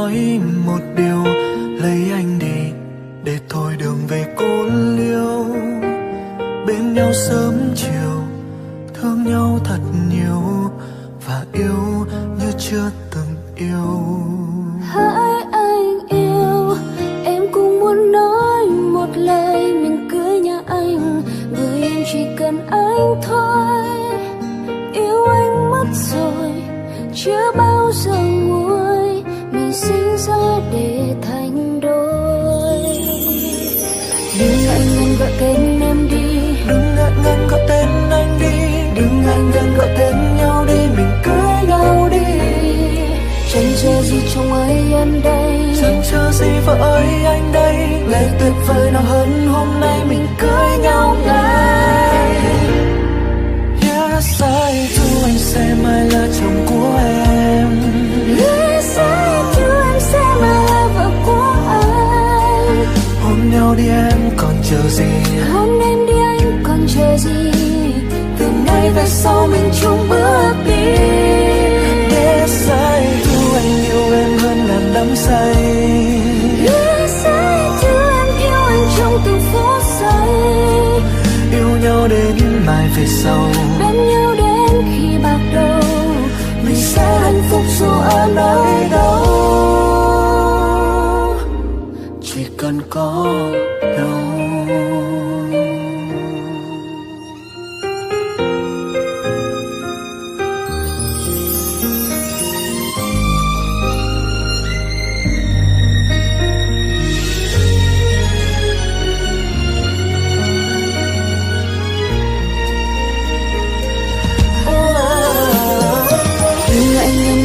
nói một điều, lấy anh đi để thôi đường về cô liêu. Bên nhau sớm chiều, thương nhau thật nhiều và yêu như chưa từng yêu. Hỡi anh yêu, em cũng muốn nói một lời mình cưới nhà anh, với em chỉ cần anh thôi. Yêu anh mất rồi, chưa bao giờ nguôi, mình sinh ra để thành đôi. Đừng ngại ngần gọi tên em đi, đừng ngại ngần gọi tên anh đi, đừng ngại ngần gọi tên nhau đi, mình cưới nhau đi. Chẳng chờ gì chồng ơi em đây, chẳng chờ gì vợ ơi anh đây. Ngày tuyệt vời nào hơn hôm nay mình cưới nhau ngay. Yes, I do, anh sẽ mãi là chồng của em. Yes, I do, em sẽ mãi là vợ của anh. Hôn nhau đi em còn chờ gì, hôn em đi anh còn chờ gì. từ nay về sau mình chung bước đi. Yes, I do, anh yêu em hơn ngàn đắm say. Yes, I do, em yêu anh trong từng phút giây. Yêu nhau đến mãi về sau, bên nhau đến khi bạc đầu, mình sẽ hạnh phúc dù ở nơi đâu. Chỉ cần có nhau.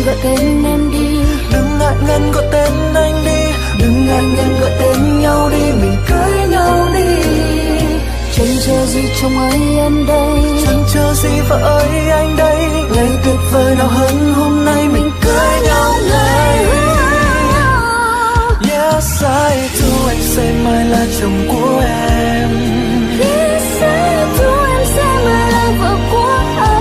Gọi tên em đi, đừng ngại ngần gọi tên anh đi, đừng ngại ngần gọi tên nhau đi, mình cưới nhau đi. Chẳng chờ gì chồng ơi em đây, chẳng chờ gì vợ ơi anh đây. Ngày tuyệt vời nào hơn hôm nay mình cưới nhau ngay. Yes, I do, anh sẽ mãi là chồng của em. Yes, I do, em sẽ mãi là vợ của anh.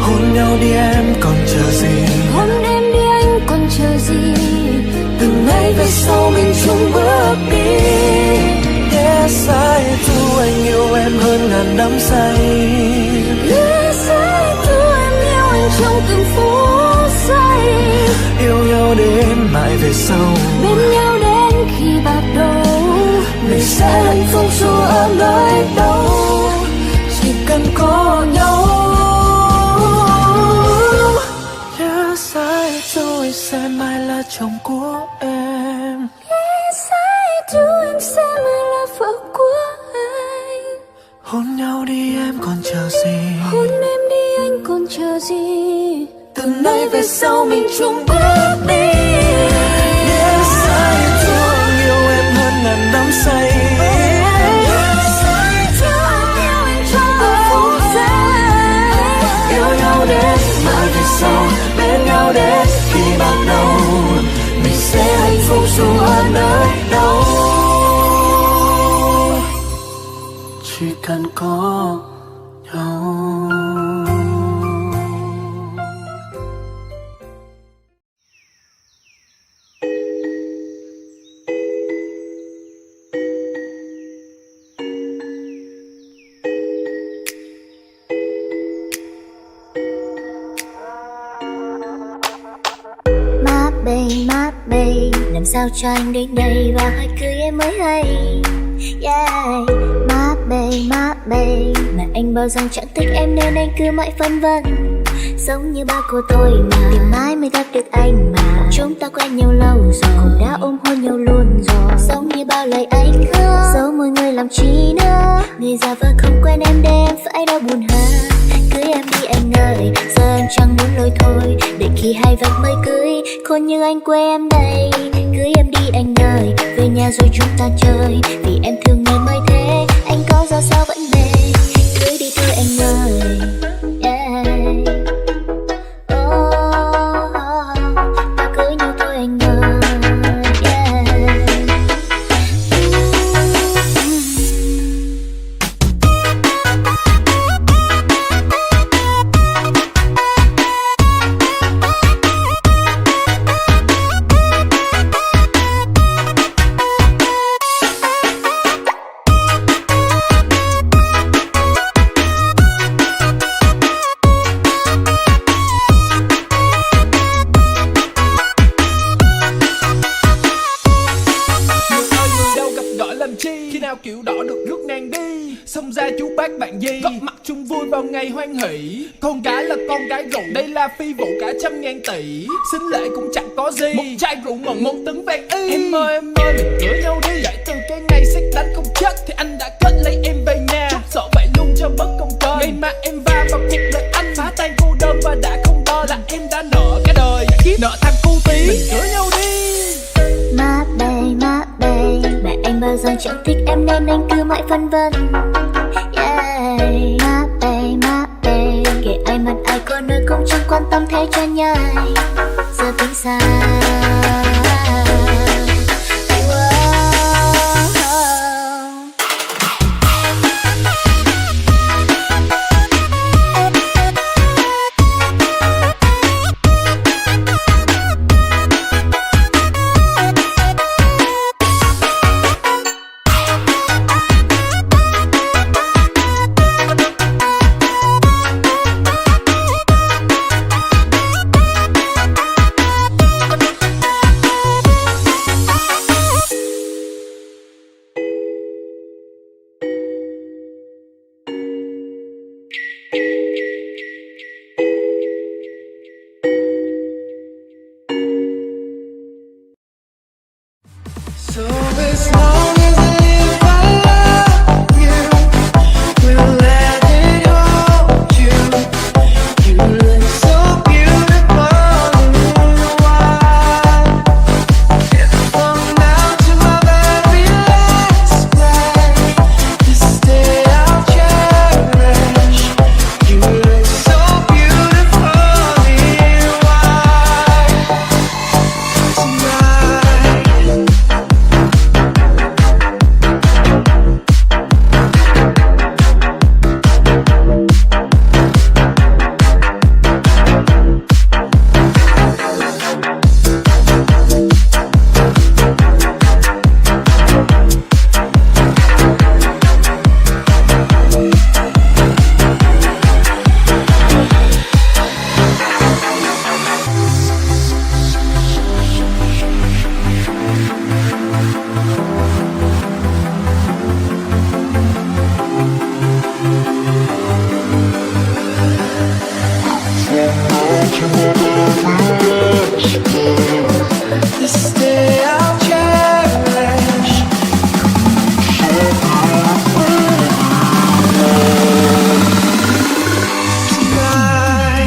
Hôn nhau đi em còn chờ gì, hôn em đi anh còn chờ gì. từ nay về sau mình chung bước đi. Yes, I do, anh yêu em hơn ngàn đắm say. Yes, I do, em yêu anh trong từng phút giây. Yêu nhau đến mãi về sau, bên nhau đến khi bạc đầu, mình sẽ hạnh phúc dù ở nơi đâu. Chỉ cần có nhau. Yes, I do, anh sẽ mãi là chồng của em. Yes, I do, em sẽ mãi là vợ của anh. Hôn nhau đi em còn chờ gì, hôn em đi anh còn chờ gì. từ nay về sau mình chung bước đi. Yes, I do, anh yêu em hơn ngàn đắm say. Yes, I do, anh yêu anh trong từng phút giây. Yêu nhau đến mãi về sau, bên nhau đến khi bạc đầu, mình sẽ hạnh phúc dù ở nơi đâu. Chỉ cần có nhau. Má bay, làm sao cho anh đến đây và hỏi cưới em mới hay. Yeah, má bay, mà anh bảo rằng chẳng thích em nên anh cứ mãi phân vân. Giống như ba cô tôi mà, thì mãi mới gặp được anh mà. Chúng ta quen nhau lâu rồi, cũng đã ôm hôn nhau luôn rồi. Giống như bao lời anh hứa, giấu môi người làm chi nữa. Người già vờ không quen em để em phải đau buồn ha. Cưới em đi anh ơi, giờ em chẳng muốn lôi thôi. Để khi hai vạch mới cưới, khôn như anh quê em đây. Cưới em đi anh ơi, về nhà rồi chúng ta chơi. Vì em thương nên mới thế, anh có ra sao vẫn về. Cưới đi thôi anh ơi, yeah. Ta cưới nhau thôi anh ơi, yeah. làm chi, khi nào kiểu đỏ được rước nàng đi. Xông ra chú bác bạn gì, góp mặt chung vui vào ngày hoan hỷ. Con gái là con gái rượu, đây là phi vụ cả 100.000 tỷ. Xính lễ cũng chẳng có gì, một chai rượu mừng 1 tấn vàng y. Em ơi mình cưới nhau đi. Kể từ cái ngày xét đánh không chết thì anh đã kết lấy em về nhà. Chút sợ vậy luôn cho bất công cơn. Ngày mà em va vào cuộc đời anh, phá tan cô đơn và đã không đo là em đã nợ cả đời. Kiếp nợ thằng cu tí, mình cưới nhau đi. Má bầy, mẹ anh bao giờ chẳng thích em nên anh cứ mãi phân vân. Yeah. Má bầy, kể ai mặt ai có nơi cũng chẳng quan tâm thế cho nhai. Giờ tính sao? So as long as I live, I love you. Will let it hold you. You look so beautiful in the wild. From now to my very last breath, this day I'll cherish. You look so beautiful in white tonight. This day I'll cherish. Tonight.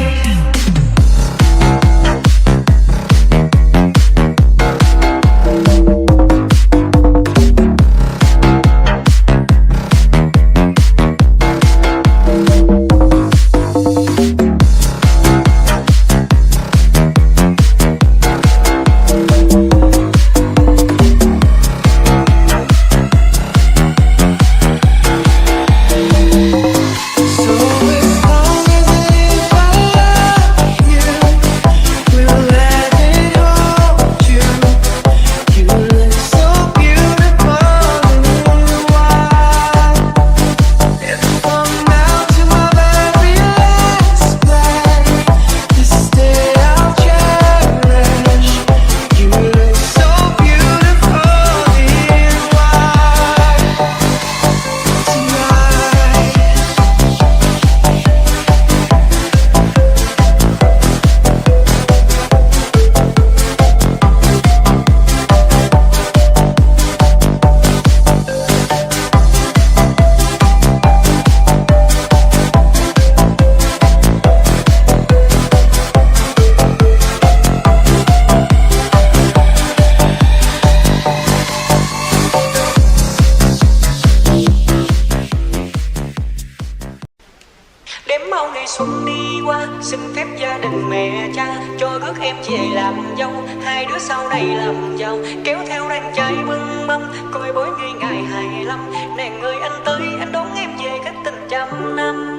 Đếm mau ngày xuân đi qua, xin phép gia đình mẹ cha cho rước em về làm dâu. Hai đứa sau này làm giàu, kéo theo đàn trai bưng bông, coi bối ngay ngày 25. Nàng ơi anh tới, anh đón em về cách tình 100 năm.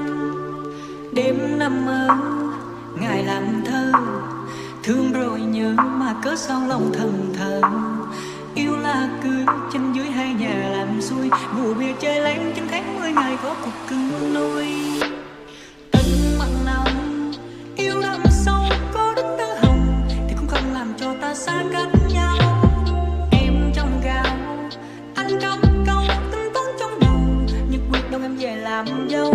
Đêm năm mơ, ngày làm thơ, thương rồi nhớ mà cớ sao lòng thần thờ. Yêu là cưới trên dưới hai nhà làm xuôi, vụ bia chơi lén 9 tháng 10 ngày có cuộc cưng nuôi. Tình mặn nồng yêu đậm sâu có đất tơ hồng thì cũng không làm cho ta xa cách nhau. Em trong gạo anh trong làm dâu.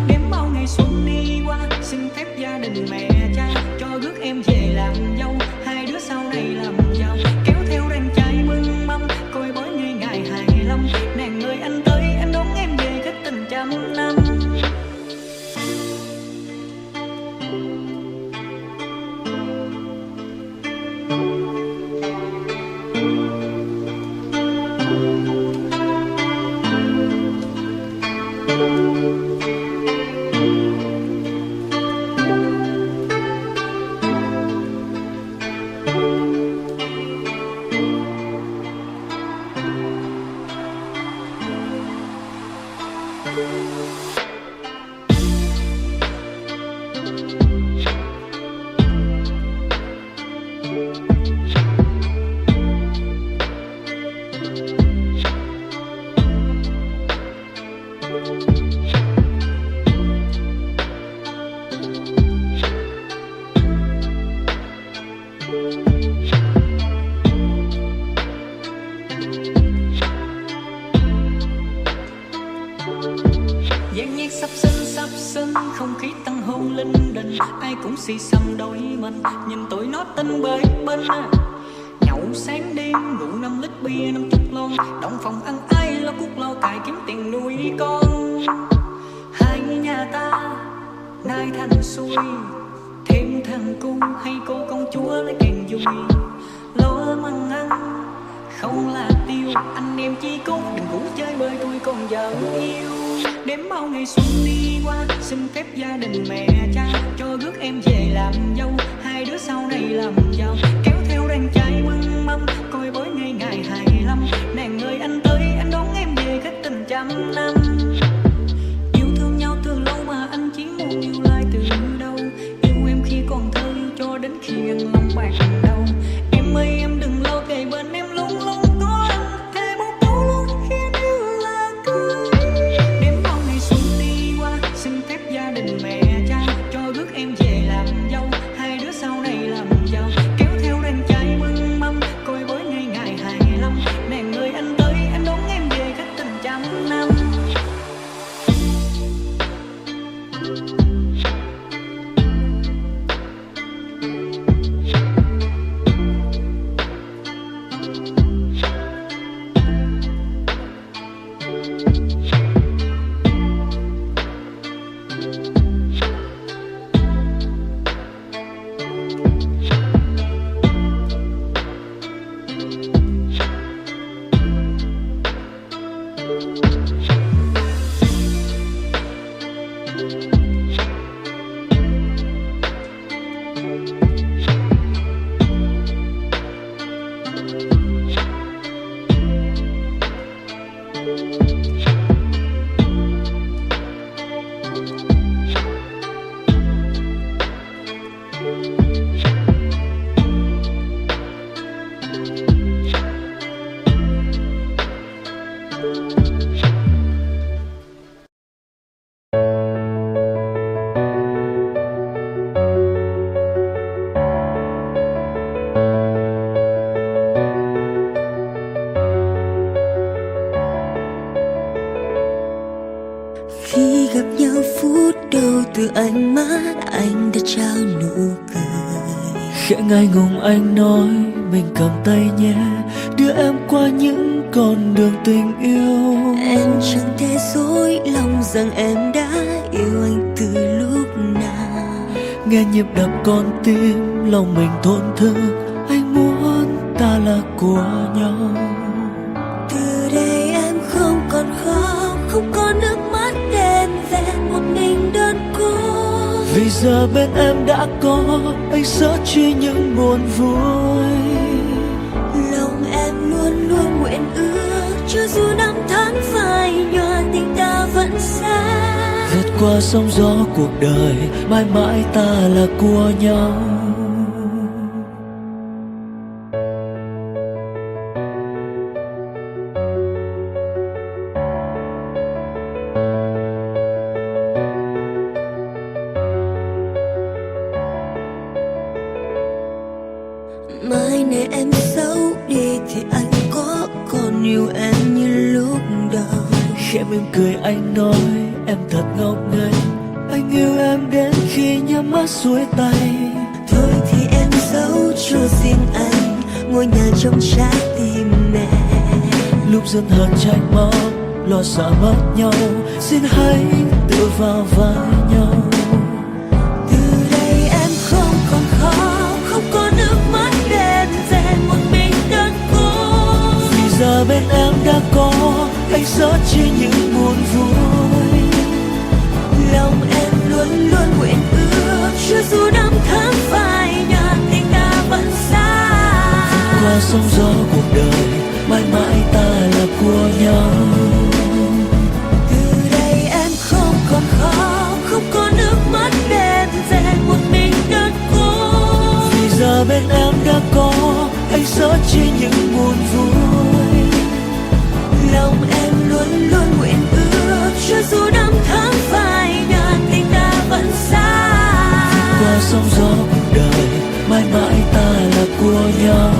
Đếm bao ngày xuân đi qua, xin phép gia đình mẹ cha cho rước em về làm dâu. Hai đứa sau này làm giàu, kéo theo đàn trai bưng mâm, coi bói ngày ngày 25. Nàng ơi anh tới, anh đón em về cách tình trăm năm. Dàn nhạc sắp sinh, không khí tăng hôn linh đình. Ai cũng xì xầm đôi mình, nhìn tụi nó tinh bới bên. Nhậu sáng đêm, rượu 5 lít bia 50 lon. Động phòng ăn ai lo cuốc lo cài kiếm tiền nuôi con. Hai nhà ta nay thành xuôi, thêm thằng cu hay cô công chúa lấy càng vui. Lo măng ăn không là tiêu, anh em chi cốt đừng ngủ chơi bơi tôi còn vợ yêu. Đếm bao ngày xuân đi qua, xin phép gia đình mẹ cha cho rước em về làm dâu. Hai đứa sau này làm giàu, kéo theo đàn trai bưng mâm, coi bói ngày ngày 25. Nàng ơi anh tới, anh đón em về cách tình trăm năm. Yêu thương nhau từ lâu mà anh chỉ muốn yêu lại từ đâu. Yêu em khi còn thơ, yêu cho đến khi ăn lòng bạc đầu. Em ơi em đừng lo, kề bên em luôn luôn có anh. Thề một câu luôn khi yêu là cưới. Đếm bao ngày xuân đi qua, xin phép gia đình mẹ cha cho rước em về làm dâu. Hai đứa sau này làm giàu, kéo theo đàn trai bưng mâm, coi bói ngày ngày 25. Nàng ơi anh tới, anh đón em về cách tình trăm năm. Khi gặp nhau phút đầu từ ánh mắt anh đã trao nụ cười. Khẽ ngại ngùng anh nói mình cầm tay nhé, đưa em qua những con đường tình yêu. Em chẳng thể dối lòng rằng em đã yêu anh từ lúc nào. Nghe nhịp đập con tim lòng mình thổn thức, anh muốn ta là của nhau. Từ đây em không còn khóc, không có nước mắt đen vẹn một mình đơn cô. Vì giờ bên em đã có anh sẽ chia những buồn vui. Lòng em luôn luôn nguyện ước, cho dù năm tháng phai nhòa tình ta vẫn xa. Vượt qua sóng gió cuộc đời, mãi mãi ta là của nhau. Mai này em xấu đi thì anh có còn yêu em như lúc đầu. Khẽ mỉm cười anh nói em thật ngốc nghếch. Anh yêu em đến khi nhắm mắt xuôi tay. Thôi thì em giấu cho riêng anh ngôi nhà trong trái tim mẹ. Lúc dân hờn trách móc, lo sợ mất nhau, xin hãy tự vào vai nhau. Từ đây em không còn khóc, không có nước mắt đen rèn một mình đơn cô. Vì giờ bên em đã có anh sớt chia những buồn vui. Lòng em luôn luôn nguyện ước, cho dù năm tháng phai nhạt tình ta vẫn xa. Qua sóng gió cuộc đời, mãi mãi ta là của nhau. Từ đây em không còn khóc, không có nước mắt đen rèn một mình đơn cô. Vì giờ bên em đã có anh sớt chia những buồn vui. Lòng em luôn luôn nguyện ước, cho dù năm tháng phai nhạt tình ta vẫn xa. Qua sóng gió cuộc đời, mãi mãi ta là của nhau.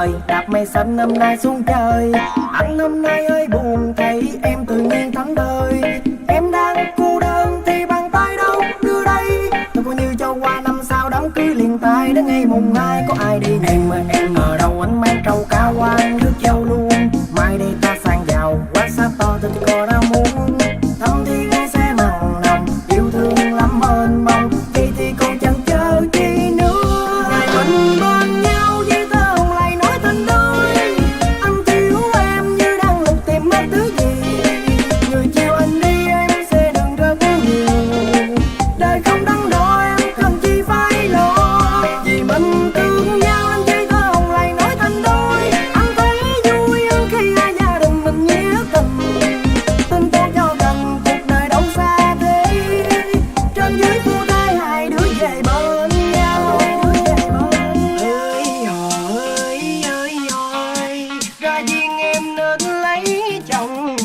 trời, đạp mây xanh năm nay xuống trời. Anh hôm nay ơi buồn thấy em tự nhiên thánh thơi. Em đang cô đơn thì bàn tay đâu đưa đây. Tôi coi như cho qua năm sau đám cưới liền tay. Đến ngày mùng 2 có ai đi em ở đâu anh mang trâu cá quan nước châu luôn. Mai đây ta sang giàu quá xa to tình cò đã muốn. Thăm thiên sẽ mặn nồng yêu thương lắm mênh mông. Vậy thì còn chẳng chờ chi nữa. Ngày mình bên nhau với tơ hồng lại nói tình đôi. Anh thiếu em như đang lục tìm mất thứ gì. Người chiều anh đi em sẽ đừng rất nhiều. Đời không đắn đo em cần chi phải lo. Vì mình thương nhau anh với tơ hồng lại nói tình đôi. Anh thấy vui hơn khi hai gia đình mình nghĩa tình. Tin tốt cho gần cuộc đời đâu xa thế. Trên dưới phu tay hai đứa về bên nhau. Ơi ơi ra duyên em nên lấy chồng.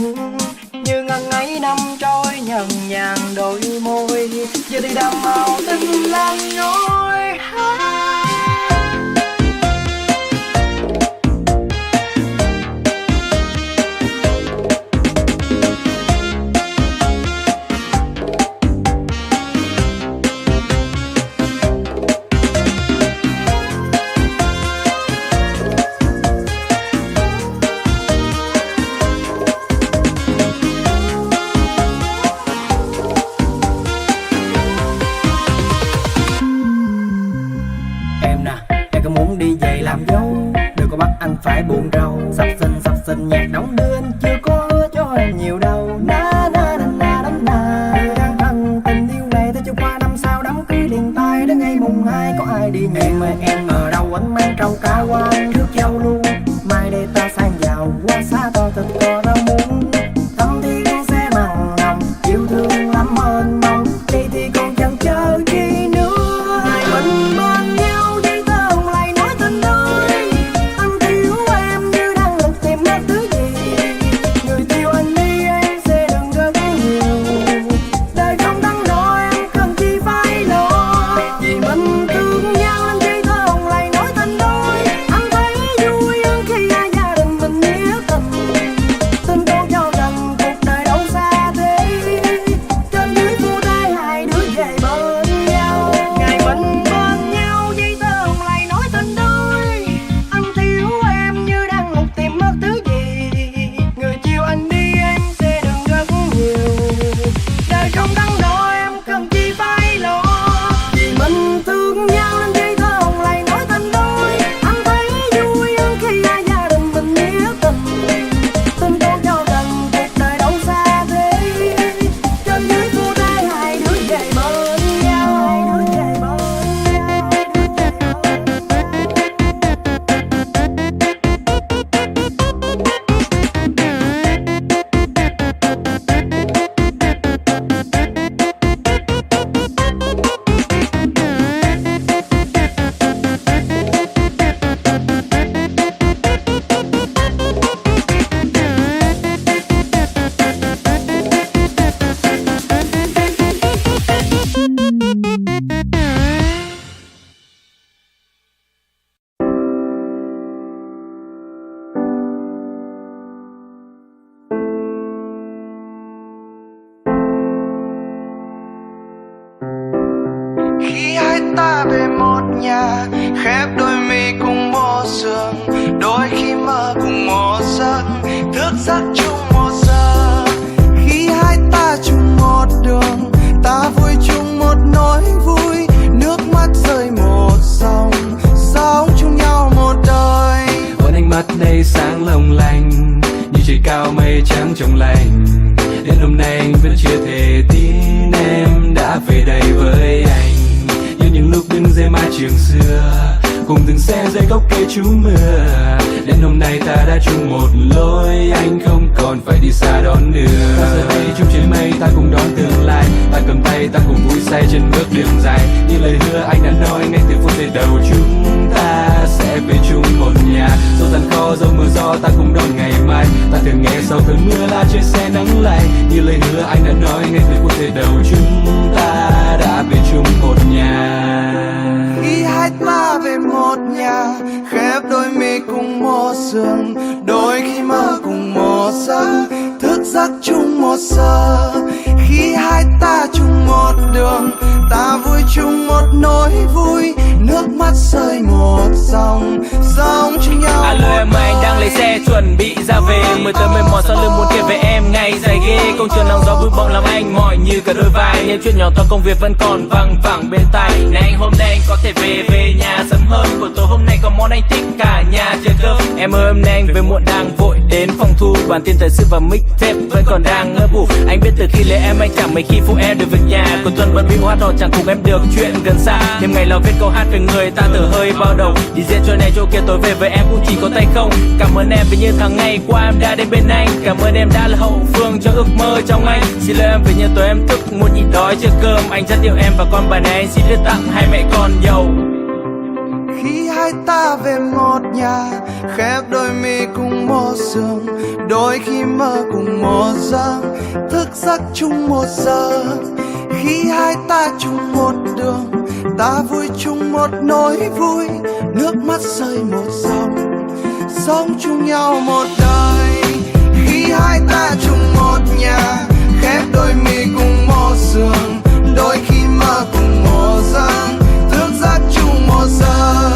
Như ngần ấy năm trôi nhần nhàn đôi môi. Giờ thì đàm màu tình lan nhối. Em có muốn đi về làm dâu. Đừng có bắt anh phải buồn rầu. Sắp xinh nhạc đóng đưa anh chưa có hứa cho em nhiều đâu. Na na na na na na. Người đang thân tình yêu này tới cho qua năm sau đám cưới liền tay. Đến ngày mùng 2 có ai đi nhẹ. Em ở đâu anh mang trâu cá quan nước châu luôn. Mai đây ta sang giàu quá xa to tình cò đâu muốn. Thăm thiên sẽ mặn nồng yêu thương lắm mênh mông. Vậy thì còn chẳng chờ chi nữa. Ngày mình bên nhau với tơ hồng lại nói tình đôi. Anh thiếu em như đang lục tìm mất thứ gì. Người yêu anh đi em sẽ đừng rất nhiều. Đời không đắn đo em cần chi phải lo. Vì mình thương nhau anh với tơ hồng lại nói tình đôi. Anh thấy vui hơn khi hai gia đình mình nghĩa tình. Tin tốt cho gần cuộc đời đâu xa thế. Trên dưới phu tay hai đứa về bên nhau. Ngày mình bên nhau với tơ hồng lại nói tình đôi. Anh thiếu em như đang lục tìm mất thứ gì. Người chiều anh đi em sẽ đừng rất nhiều. Đời không đắn đo em cần chi phải lo. Vì mình thương nhau anh với tơ hồng lại nói tình đôi. Anh thấy vui hơn khi hai gia đình mình nghĩa tình. Tin tốt cho gần cuộc đời đâu xa thế. Trên dưới phu tay hai đứa về bên nhau. Khi hai ta về một nhà, khép đôi mi cùng một giường. Đôi khi mơ cùng một giấc, thức giấc chung một giờ. Khi hai ta chung một đường, ta vui chung một nỗi vui. Nước mắt rơi một dòng, sống chung nhau một đời. Ôn ánh mắt đây sáng long lanh, như trời cao mây trắng trong lành. Đến hôm nay anh vẫn chưa thể tin em đã về đây với anh. Như những lúc đứng dưới mái trường xưa, cùng từng xe dưới gốc cây trú mưa. Đến hôm nay ta đã chung một lối, anh không còn phải đi xa đón đưa. Giờ đây chung trên mây ta cùng đón tương lai, ta cầm tay ta cùng vui say trên bước đường dài. Như lời hứa anh đã nói ngay từ phút giây đầu, chúng ta sẽ về chung một nhà. Dẫu gian khó dẫu mưa gió ta cùng đón ngày mai. Ta thường nghe sau cơn mưa là trời sẽ nắng lại. Như lời hứa anh đã nói ngay từ phút giây đầu, chúng ta đã về chung một nhà. Khi hai ta về một một nhà, khép đôi mi cùng một giường, đôi khi mơ cùng một giấc, thức giấc chung một giờ. Khi hai ta chung một đường, ta vui chung một nỗi vui, nước mắt rơi một dòng, sống chung nhau. Alo em ơi, anh đang lấy xe chuẩn bị ra về, 10 tới 11 sau lưng muốn kể về em ngày dài ghê. Công trường nắng gió bụi bặm làm anh mỏi như cả đôi vai, những chuyện nhỏ to công việc vẫn còn văng vẳng bên tai. Này anh hôm nay anh có thể về nhà sớm hơn, buổi tối hôm nay có món anh thích cả nhà chờ cơm. Em ơi hôm nay anh về muộn đang vội đến phòng thu, bản tin thời sự và mixtape vẫn còn đang ngỡ ngủ. Anh biết từ khi lấy em anh chẳng mấy khi phụ em được việc nhà, cuối tuần vẫn bị hát hò chẳng cùng em được chuyện gần xa. Đêm ngày lo viết câu hát về người ta thở hơi bao đầu, đi diễn chỗ này chỗ kia tối về với em cũng chỉ có tay không. Cảm ơn em vì như tháng ngày qua em đã đến bên anh, cảm ơn em đã là hậu phương cho ước mơ trong anh. Xin lỗi em vì như tối em thức muốn nhịn đói chưa cơm, anh rất yêu em và con bài này anh xin đưa tặng hai mẹ con giàu. Khi hai ta về một nhà, khép đôi mi cùng một giường, đôi khi mơ cùng một giấc, thức giấc chung một giờ. Khi hai ta chung một đường, ta vui chung một nỗi vui, nước mắt rơi một dòng, sống chung nhau một đời. Khi hai ta chung một nhà, khép đôi mi cùng một giường, đôi khi mơ cùng một giấc, thức giấc chung một giờ.